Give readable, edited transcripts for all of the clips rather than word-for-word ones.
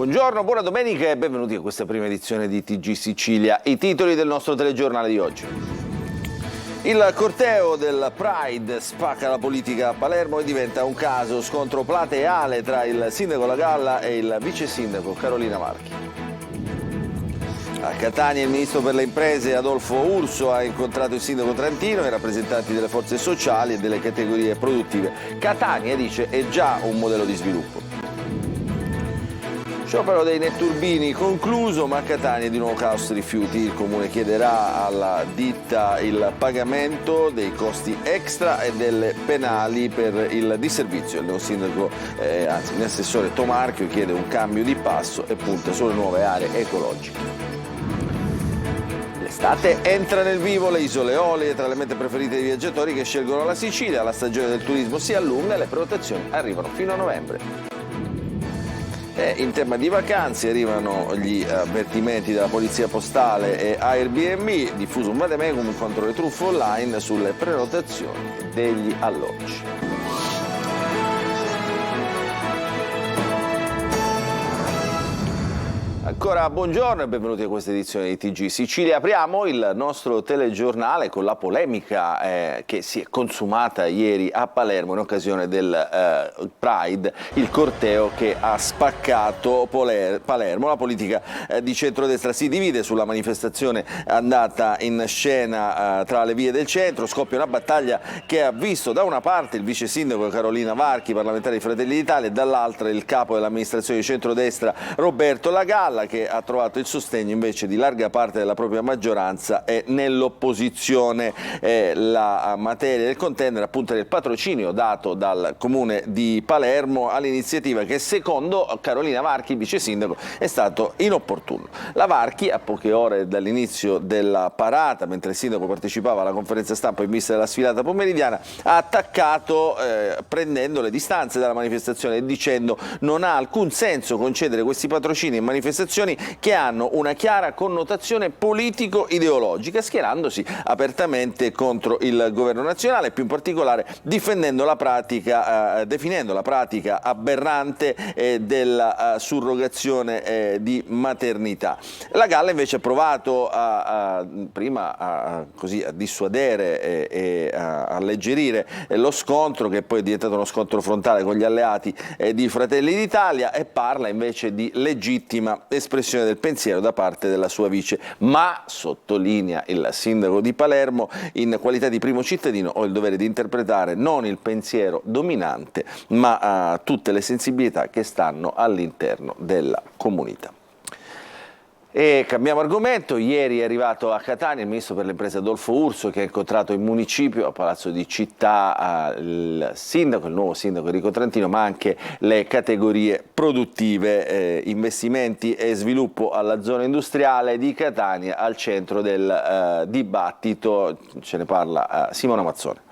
Buongiorno, buona domenica e benvenuti a questa prima edizione di TG Sicilia. I titoli del nostro telegiornale di oggi. Il corteo del Pride spacca la politica a Palermo e diventa un caso, scontro plateale tra il sindaco La Galla e il vice sindaco Carolina Marchi. A Catania il ministro per le imprese Adolfo Urso ha incontrato il sindaco trentino e i rappresentanti delle forze sociali e delle categorie produttive. Catania, dice, è già un modello di sviluppo. Sciopero dei netturbini concluso, ma a Catania di nuovo caos rifiuti. Il comune chiederà alla ditta il pagamento dei costi extra e delle penali per il disservizio. Il neosindaco, l'assessore Tomarchio chiede un cambio di passo e punta sulle nuove aree ecologiche. L'estate entra nel vivo, le isole Eolie tra le mete preferite dei viaggiatori che scelgono la Sicilia. La stagione del turismo si allunga e le prenotazioni arrivano fino a novembre. In tema di vacanze arrivano gli avvertimenti della Polizia Postale e Airbnb, diffuso un vademecum contro le truffe online sulle prenotazioni degli alloggi. Ancora buongiorno e benvenuti a questa edizione di TG Sicilia. Apriamo il nostro telegiornale con la polemica che si è consumata ieri a Palermo in occasione del Pride, il corteo che ha spaccato Palermo. La politica di centrodestra si divide sulla manifestazione andata in scena tra le vie del centro. Scoppia una battaglia che ha visto da una parte il vice sindaco Carolina Marchi, parlamentare di Fratelli d'Italia, e dall'altra il capo dell'amministrazione di centrodestra Roberto La Galla, che ha trovato il sostegno invece di larga parte della propria maggioranza e nell'opposizione. La materia del contendere appunto il patrocinio dato dal comune di Palermo all'iniziativa che secondo Carolina Marchi, vice sindaco, è stato inopportuno. La Marchi, a poche ore dall'inizio della parata, mentre il sindaco partecipava alla conferenza stampa in vista della sfilata pomeridiana, ha attaccato prendendo le distanze dalla manifestazione e dicendo non ha alcun senso concedere questi patrocini in manifestazioni che hanno una chiara connotazione politico-ideologica, schierandosi apertamente contro il governo nazionale, più in particolare difendendo la pratica, definendo la pratica aberrante della surrogazione di maternità. La Galla invece ha provato prima a dissuadere e a alleggerire lo scontro, che poi è diventato uno scontro frontale con gli alleati di Fratelli d'Italia, e parla invece di legittima espressione del pensiero da parte della sua vice, ma sottolinea il sindaco di Palermo, in qualità di primo cittadino ho il dovere di interpretare non il pensiero dominante ma tutte le sensibilità che stanno all'interno della comunità. E cambiamo argomento. Ieri è arrivato a Catania il ministro per le imprese Adolfo Urso, che ha incontrato in municipio, a Palazzo di Città, il sindaco, il nuovo sindaco Enrico Trentino, ma anche le categorie produttive, investimenti e sviluppo alla zona industriale di Catania al centro del dibattito. Ce ne parla Simona Mazzone.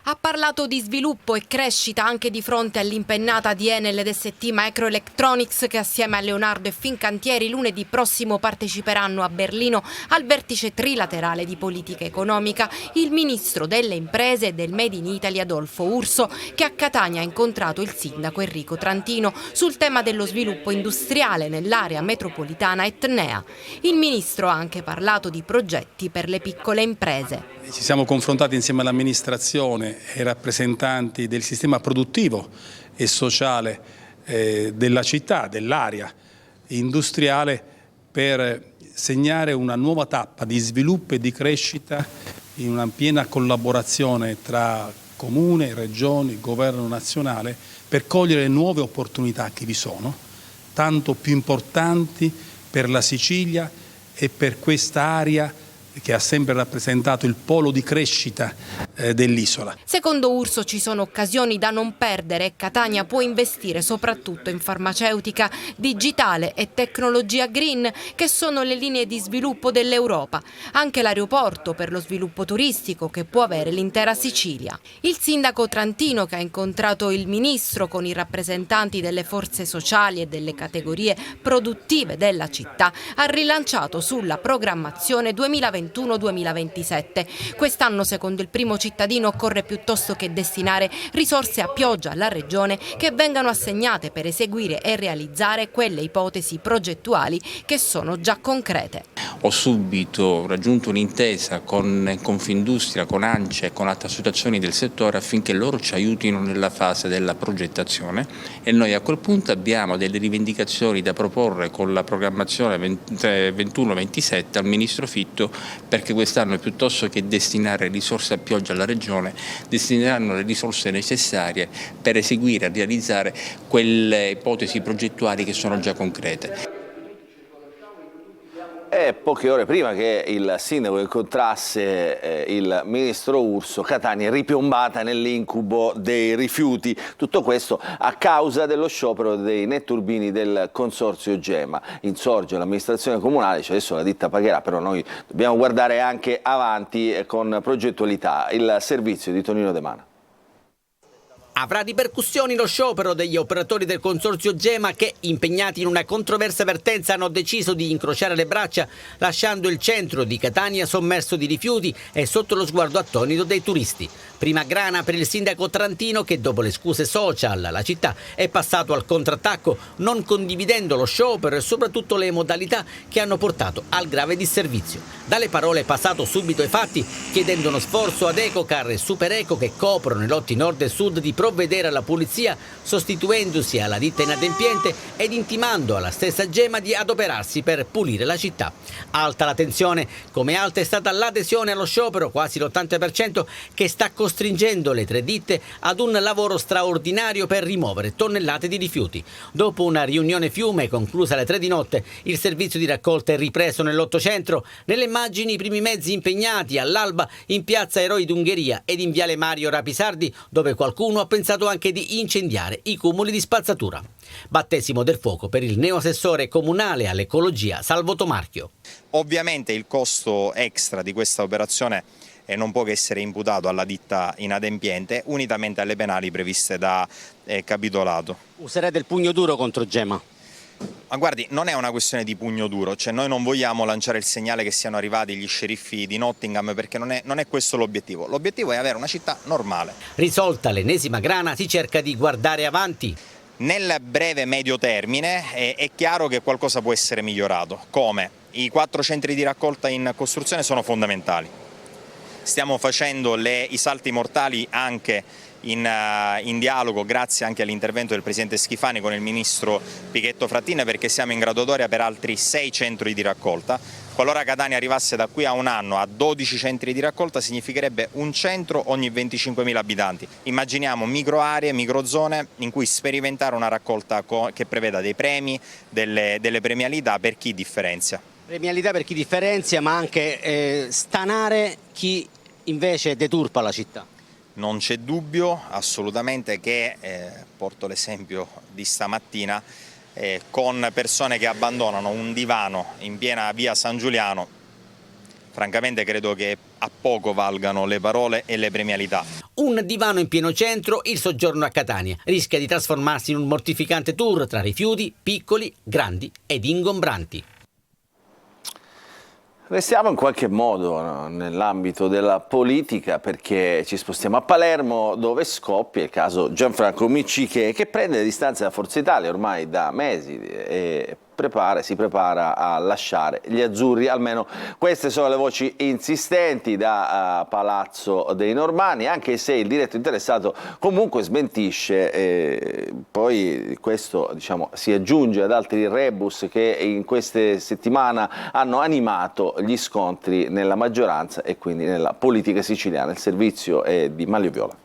Ha parlato di sviluppo e crescita anche di fronte all'impennata di Enel ed ST Microelectronics, che assieme a Leonardo e Fincantieri lunedì prossimo parteciperanno a Berlino al vertice trilaterale di politica economica. Il ministro delle imprese e del Made in Italy Adolfo Urso, che a Catania ha incontrato il sindaco Enrico Trentino sul tema dello sviluppo industriale nell'area metropolitana etnea. Il ministro ha anche parlato di progetti per le piccole imprese. Ci siamo confrontati insieme all'amministrazione e rappresentanti del sistema produttivo e sociale della città, dell'area industriale, per segnare una nuova tappa di sviluppo e di crescita in una piena collaborazione tra comune, regioni, governo nazionale, per cogliere le nuove opportunità che vi sono, tanto più importanti per la Sicilia e per questa area che ha sempre rappresentato il polo di crescita dell'isola. Secondo Urso ci sono occasioni da non perdere e Catania può investire soprattutto in farmaceutica, digitale e tecnologia green, che sono le linee di sviluppo dell'Europa. Anche l'aeroporto per lo sviluppo turistico che può avere l'intera Sicilia. Il sindaco Trentino, che ha incontrato il ministro con i rappresentanti delle forze sociali e delle categorie produttive della città, ha rilanciato sulla programmazione 2021-2027. Quest'anno, secondo il primo cittadino occorre piuttosto che destinare risorse a pioggia alla Regione che vengano assegnate per eseguire e realizzare quelle ipotesi progettuali che sono già concrete. Ho subito raggiunto un'intesa con Confindustria, con ANCE e con altre associazioni del settore affinché loro ci aiutino nella fase della progettazione e noi a quel punto abbiamo delle rivendicazioni da proporre con la programmazione 21-27 al Ministro Fitto, perché quest'anno piuttosto che destinare risorse a pioggia alla Regione destineranno le risorse necessarie per eseguire e realizzare quelle ipotesi progettuali che sono già concrete. E poche ore prima che il sindaco incontrasse il ministro Urso, Catania è ripiombata nell'incubo dei rifiuti. Tutto questo a causa dello sciopero dei netturbini del consorzio Gema. Insorge l'amministrazione comunale, cioè adesso la ditta pagherà, però noi dobbiamo guardare anche avanti con progettualità. Il servizio di Tonino De Mana. Avrà ripercussioni lo sciopero degli operatori del consorzio Gema che, impegnati in una controversa vertenza, hanno deciso di incrociare le braccia lasciando il centro di Catania sommerso di rifiuti e sotto lo sguardo attonito dei turisti. Prima grana per il sindaco Trantino che dopo le scuse social la città è passato al contrattacco non condividendo lo sciopero e soprattutto le modalità che hanno portato al grave disservizio. Dalle parole passato subito ai fatti, chiedendo uno sforzo ad Ecocar e Super Eco che coprono i lotti nord e sud di provvedere alla pulizia sostituendosi alla ditta inadempiente ed intimando alla stessa Gema di adoperarsi per pulire la città. Alta la tensione, come alta è stata l'adesione allo sciopero, quasi l'80%, che sta costringendo le tre ditte ad un lavoro straordinario per rimuovere tonnellate di rifiuti. Dopo una riunione fiume conclusa alle 3 di notte, il servizio di raccolta è ripreso nell'Ottocentro. Nelle immagini i primi mezzi impegnati all'alba in piazza Eroi d'Ungheria ed in viale Mario Rapisardi, dove qualcuno ha pensato anche di incendiare i cumuli di spazzatura. Battesimo del fuoco per il neoassessore comunale all'ecologia Salvo Tomarchio. Ovviamente il costo extra di questa operazione non può che essere imputato alla ditta inadempiente, unitamente alle penali previste da capitolato. Userei del pugno duro contro Gema? Ma guardi, non è una questione di pugno duro, cioè noi non vogliamo lanciare il segnale che siano arrivati gli sceriffi di Nottingham perché non è questo l'obiettivo. L'obiettivo è avere una città normale. Risolta l'ennesima grana si cerca di guardare avanti. Nel breve medio termine è chiaro che qualcosa può essere migliorato. Come? I 4 centri di raccolta in costruzione sono fondamentali. Stiamo facendo i salti mortali anche in dialogo, grazie anche all'intervento del Presidente Schifani con il Ministro Pichetto Fratin, perché siamo in graduatoria per altri 6 centri di raccolta. Qualora Catania arrivasse da qui a un anno a 12 centri di raccolta significherebbe un centro ogni 25.000 abitanti. Immaginiamo microaree, microzone in cui sperimentare una raccolta che preveda dei premi, delle premialità per chi differenzia. Premialità per chi differenzia, ma anche stanare chi invece deturpa la città. Non c'è dubbio assolutamente che, porto l'esempio di stamattina, con persone che abbandonano un divano in piena via San Giuliano, francamente credo che a poco valgano le parole e le premialità. Un divano in pieno centro, il soggiorno a Catania, rischia di trasformarsi in un mortificante tour tra rifiuti piccoli, grandi ed ingombranti. Restiamo in qualche modo nell'ambito della politica perché ci spostiamo a Palermo dove scoppia il caso Gianfranco Miccichè che prende le distanze da Forza Italia ormai da mesi e si prepara a lasciare gli azzurri, almeno queste sono le voci insistenti da Palazzo dei Normanni, anche se il diretto interessato comunque smentisce, poi questo diciamo, si aggiunge ad altri rebus che in queste settimane hanno animato gli scontri nella maggioranza e quindi nella politica siciliana. Il servizio è di Manlio Viola.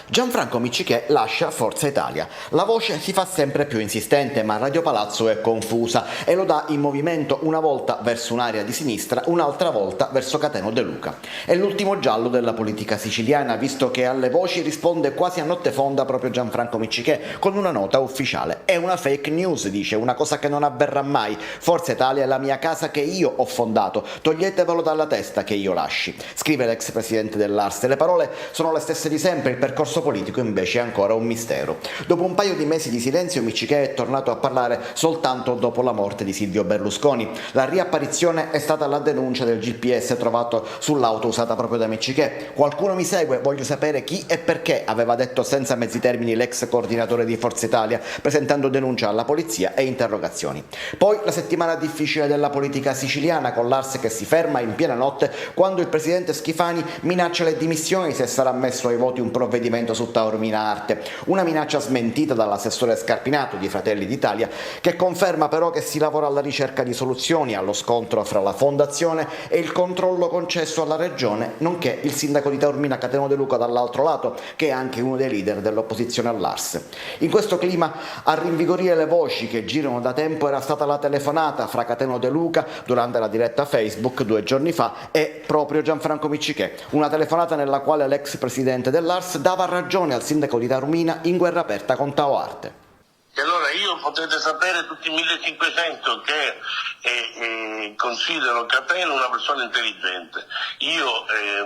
Gianfranco Miccichè lascia Forza Italia. La voce si fa sempre più insistente, ma Radio Palazzo è confusa e lo dà in movimento una volta verso un'area di sinistra, un'altra volta verso Cateno De Luca. È l'ultimo giallo della politica siciliana, visto che alle voci risponde quasi a notte fonda proprio Gianfranco Miccichè con una nota ufficiale. È una fake news, dice, una cosa che non avverrà mai. Forza Italia è la mia casa che io ho fondato, toglietevelo dalla testa che io lasci. Scrive l'ex presidente dell'Arse. Le parole sono le stesse di sempre, il percorso corso politico invece è ancora un mistero. Dopo un paio di mesi di silenzio, Miccichè è tornato a parlare soltanto dopo la morte di Silvio Berlusconi. La riapparizione è stata la denuncia del GPS trovato sull'auto usata proprio da Miccichè. Qualcuno mi segue? Voglio sapere chi e perché, aveva detto senza mezzi termini l'ex coordinatore di Forza Italia, presentando denuncia alla polizia e interrogazioni. Poi la settimana difficile della politica siciliana, con l'Ars che si ferma in piena notte quando il presidente Schifani minaccia le dimissioni se sarà messo ai voti un provvedimento su Taormina Arte. Una minaccia smentita dall'assessore Scarpinato di Fratelli d'Italia, che conferma però che si lavora alla ricerca di soluzioni allo scontro fra la fondazione e il controllo concesso alla regione, nonché il sindaco di Taormina Cateno De Luca dall'altro lato, che è anche uno dei leader dell'opposizione all'Ars. In questo clima, a rinvigorire le voci che girano da tempo, era stata la telefonata fra Cateno De Luca durante la diretta Facebook 2 giorni fa e proprio Gianfranco Miccichè, una telefonata nella quale l'ex presidente dell'Ars dava ragione al sindaco di Taormina in guerra aperta con Tao Arte. E allora io potete sapere tutti i 1500 che considero Cateno una persona intelligente. Io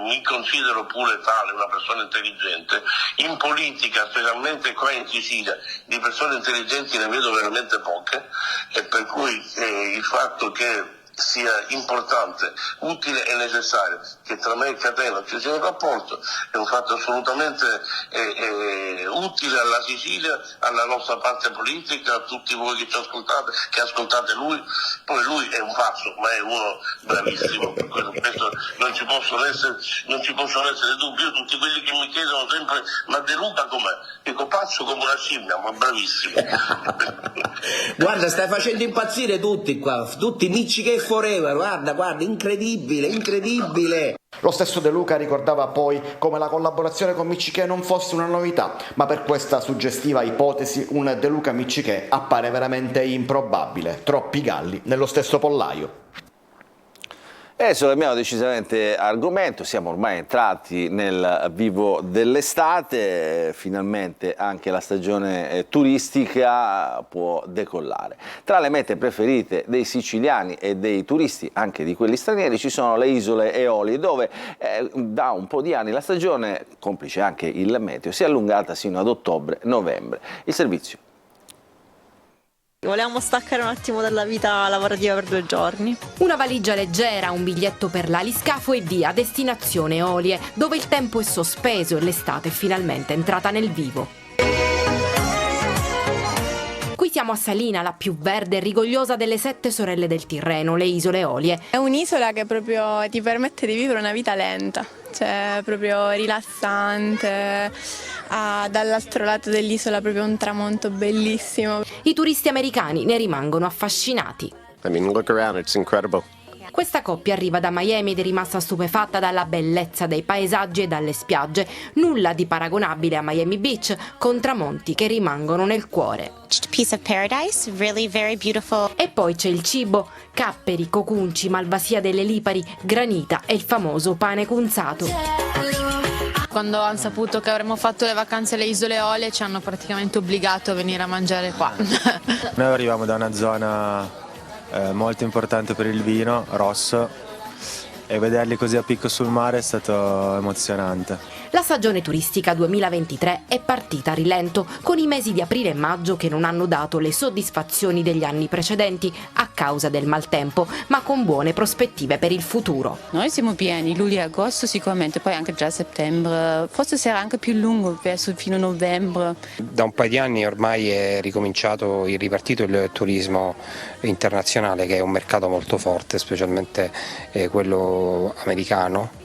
mi considero pure tale, una persona intelligente. In politica, specialmente qua in Sicilia, di persone intelligenti ne vedo veramente poche, e per cui il fatto che sia importante, utile e necessario che tra me e Cateno ci sia un rapporto è un fatto assolutamente utile alla Sicilia, alla nostra parte politica, a tutti voi che ci ascoltate, che ascoltate lui. Poi lui è un pazzo, ma è uno bravissimo, per questo non ci possono essere dubbi. Io, tutti quelli che mi chiedono sempre ma De Luca com'è? Dico pazzo come una scimmia, ma bravissimo. Guarda, stai facendo impazzire tutti qua, tutti Miccichè forever, guarda, incredibile. Lo stesso De Luca ricordava poi come la collaborazione con Miccichè non fosse una novità, ma per questa suggestiva ipotesi un De Luca Miccichè appare veramente improbabile, troppi galli nello stesso pollaio. Adesso cambiamo decisamente argomento, siamo ormai entrati nel vivo dell'estate, finalmente anche la stagione turistica può decollare. Tra le mete preferite dei siciliani e dei turisti, anche di quelli stranieri, ci sono le isole Eolie, dove da un po' di anni la stagione, complice anche il meteo, si è allungata sino ad ottobre-novembre. Il servizio. Volevamo staccare un attimo dalla vita lavorativa per 2 giorni. Una valigia leggera, un biglietto per l'aliscafo e via, destinazione Eolie, dove il tempo è sospeso e l'estate è finalmente entrata nel vivo. Qui siamo a Salina, la più verde e rigogliosa delle 7 sorelle del Tirreno, le isole Eolie. È un'isola che proprio ti permette di vivere una vita lenta, cioè proprio rilassante. Dall'altro lato dell'isola proprio un tramonto bellissimo. I turisti americani ne rimangono affascinati. I mean, look around, it's incredible. Questa coppia arriva da Miami ed è rimasta stupefatta dalla bellezza dei paesaggi e dalle spiagge. Nulla di paragonabile a Miami Beach, con tramonti che rimangono nel cuore. Just a piece of paradise, really very beautiful. E poi c'è il cibo: capperi, cocunci, malvasia delle lipari, granita e il famoso pane cunzato. Quando hanno saputo che avremmo fatto le vacanze alle isole Eolie ci hanno praticamente obbligato a venire a mangiare qua. Noi arriviamo da una zona molto importante per il vino, rosso, e vederli così a picco sul mare è stato emozionante. La stagione turistica 2023 è partita a rilento, con i mesi di aprile e maggio che non hanno dato le soddisfazioni degli anni precedenti a causa del maltempo, ma con buone prospettive per il futuro. Noi siamo pieni, luglio e agosto sicuramente, poi anche già settembre, forse sarà anche più lungo verso fino a novembre. Da un paio di anni ormai è ripartito il turismo internazionale, che è un mercato molto forte, specialmente quello americano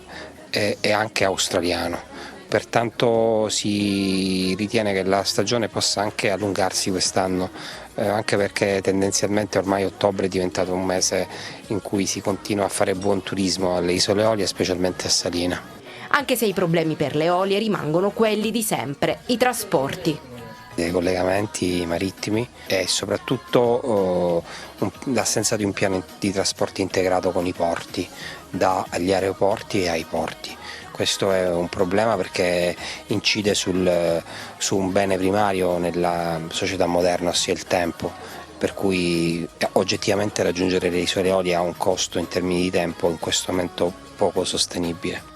e anche australiano. Pertanto si ritiene che la stagione possa anche allungarsi quest'anno, anche perché tendenzialmente ormai ottobre è diventato un mese in cui si continua a fare buon turismo alle isole Eolie, specialmente a Salina. Anche se i problemi per le Eolie rimangono quelli di sempre, i trasporti. Dei collegamenti marittimi e soprattutto l'assenza di un piano di trasporti integrato con i porti, dagli aeroporti e ai porti. Questo è un problema perché incide su un bene primario nella società moderna, ossia il tempo, per cui oggettivamente raggiungere le isole Eolie ha un costo in termini di tempo in questo momento poco sostenibile.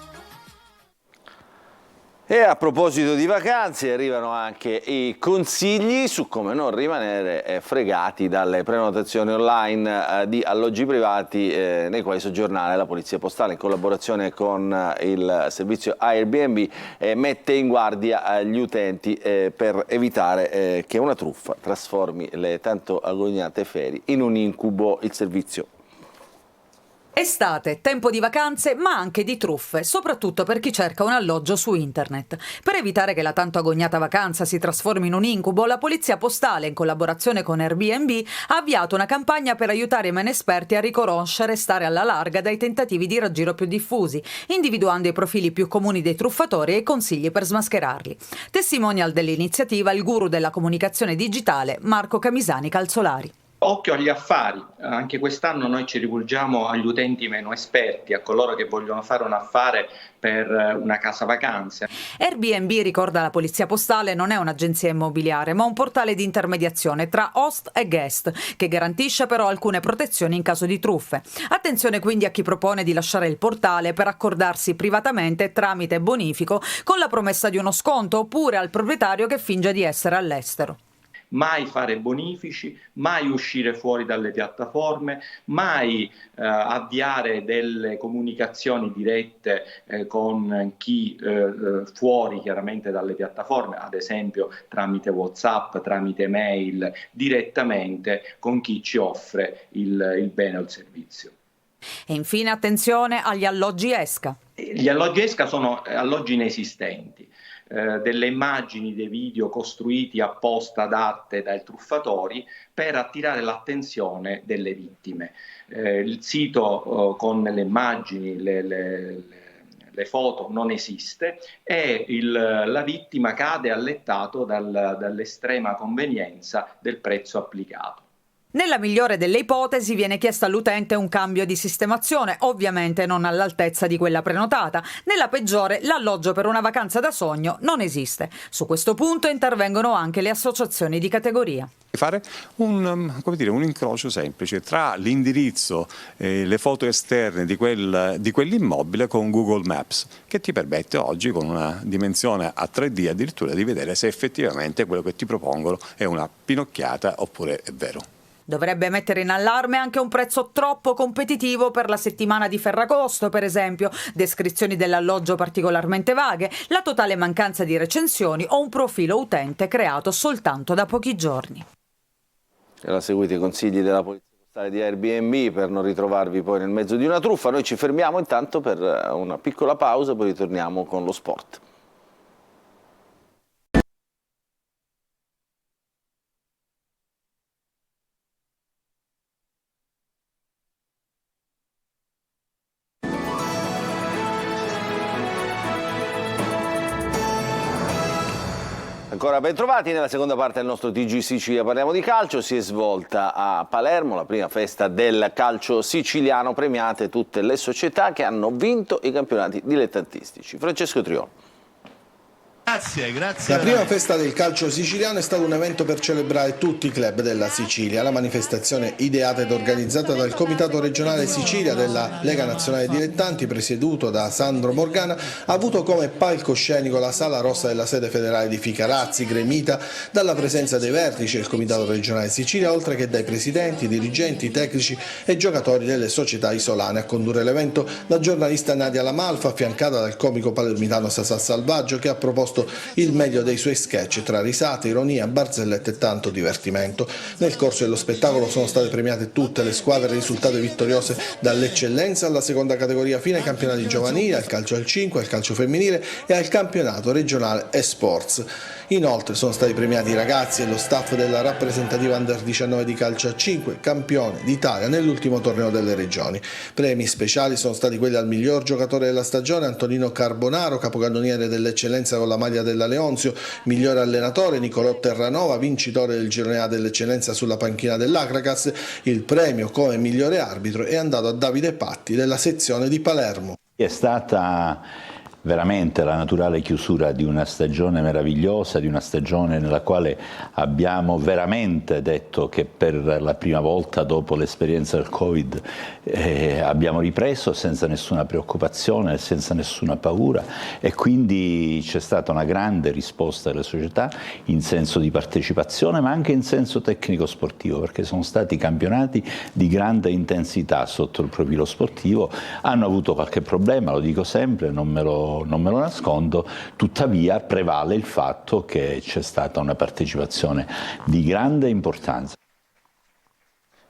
E a proposito di vacanze, arrivano anche i consigli su come non rimanere fregati dalle prenotazioni online di alloggi privati nei quali soggiornare. La Polizia Postale, in collaborazione con il servizio Airbnb, mette in guardia gli utenti per evitare che una truffa trasformi le tanto agognate ferie in un incubo. Il servizio. Estate, tempo di vacanze, ma anche di truffe, soprattutto per chi cerca un alloggio su internet. Per evitare che la tanto agognata vacanza si trasformi in un incubo, la Polizia Postale, in collaborazione con Airbnb, ha avviato una campagna per aiutare i meno esperti a riconoscere e stare alla larga dai tentativi di raggiro più diffusi, individuando i profili più comuni dei truffatori e i consigli per smascherarli. Testimonial dell'iniziativa il guru della comunicazione digitale Marco Camisani Calzolari. Occhio agli affari, anche quest'anno noi ci rivolgiamo agli utenti meno esperti, a coloro che vogliono fare un affare per una casa vacanze. Airbnb, ricorda la Polizia Postale, non è un'agenzia immobiliare, ma un portale di intermediazione tra host e guest, che garantisce però alcune protezioni in caso di truffe. Attenzione quindi a chi propone di lasciare il portale per accordarsi privatamente tramite bonifico con la promessa di uno sconto, oppure al proprietario che finge di essere all'estero. Mai fare bonifici, mai uscire fuori dalle piattaforme, mai avviare delle comunicazioni dirette con chi fuori chiaramente dalle piattaforme, ad esempio tramite WhatsApp, tramite mail, direttamente con chi ci offre il bene o il servizio. E infine attenzione agli alloggi esca. Gli alloggi esca sono alloggi inesistenti. Delle immagini, dei video costruiti apposta adatte dai truffatori per attirare l'attenzione delle vittime. Il sito con le immagini, le foto non esiste e la vittima cade allettato dall'estrema convenienza del prezzo applicato. Nella migliore delle ipotesi viene chiesto all'utente un cambio di sistemazione, ovviamente non all'altezza di quella prenotata. Nella peggiore, l'alloggio per una vacanza da sogno non esiste. Su questo punto intervengono anche le associazioni di categoria. Fare un incrocio semplice tra l'indirizzo e le foto esterne di quell'immobile con Google Maps, che ti permette oggi con una dimensione a 3D addirittura di vedere se effettivamente quello che ti propongono è una pinocchiata oppure è vero. Dovrebbe mettere in allarme anche un prezzo troppo competitivo per la settimana di Ferragosto, per esempio, descrizioni dell'alloggio particolarmente vaghe, la totale mancanza di recensioni o un profilo utente creato soltanto da pochi giorni. E ora seguite i consigli della Polizia Postale di Airbnb per non ritrovarvi poi nel mezzo di una truffa. Noi ci fermiamo intanto per una piccola pausa, poi ritorniamo con lo sport. Ancora ben trovati nella seconda parte del nostro TG Sicilia, parliamo di calcio. Si è svolta a Palermo la prima festa del calcio siciliano, premiate tutte le società che hanno vinto i campionati dilettantistici. Francesco Trion. Grazie. La prima festa del calcio siciliano è stato un evento per celebrare tutti i club della Sicilia. La manifestazione, ideata ed organizzata dal Comitato Regionale Sicilia della Lega Nazionale Dilettanti, presieduto da Sandro Morgana, ha avuto come palcoscenico la Sala Rossa della sede federale di Ficarazzi, gremita dalla presenza dei vertici del Comitato Regionale Sicilia, oltre che dai presidenti, dirigenti, tecnici e giocatori delle società isolane. A condurre l'evento la giornalista Nadia Lamalfa, affiancata dal comico palermitano Sasà Salvaggio, che ha proposto il meglio dei suoi sketch tra risate, ironia, barzellette e tanto divertimento. Nel corso dello spettacolo sono state premiate tutte le squadre risultate vittoriose dall'eccellenza alla seconda categoria fino ai campionati giovanili, al calcio al 5, al calcio femminile e al campionato regionale e-sports. Inoltre sono stati premiati i ragazzi e lo staff della rappresentativa Under 19 di calcio a 5, campione d'Italia nell'ultimo torneo delle regioni. Premi speciali sono stati quelli al miglior giocatore della stagione Antonino Carbonaro, capocannoniere dell'eccellenza con la maglia della Leonzio, migliore allenatore Nicolò Terranova, vincitore del girone A dell'eccellenza sulla panchina dell'Acracas. Il premio come migliore arbitro è andato a Davide Patti della sezione di Palermo. È stata veramente la naturale chiusura di una stagione meravigliosa, di una stagione nella quale abbiamo veramente detto che per la prima volta dopo l'esperienza del Covid abbiamo ripreso senza nessuna preoccupazione, senza nessuna paura, e quindi c'è stata una grande risposta delle società in senso di partecipazione ma anche in senso tecnico-sportivo, perché sono stati campionati di grande intensità sotto il profilo sportivo. Hanno avuto qualche problema, lo dico sempre, non me lo nascondo, tuttavia prevale il fatto che c'è stata una partecipazione di grande importanza.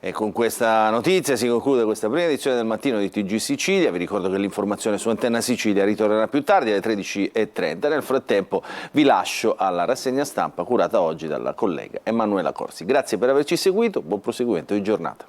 E con questa notizia si conclude questa prima edizione del mattino di TG Sicilia. Vi ricordo che l'informazione su Antenna Sicilia ritornerà più tardi alle 13:30. Nel frattempo vi lascio alla rassegna stampa curata oggi dalla collega Emanuela Corsi. Grazie per averci seguito, buon proseguimento di giornata.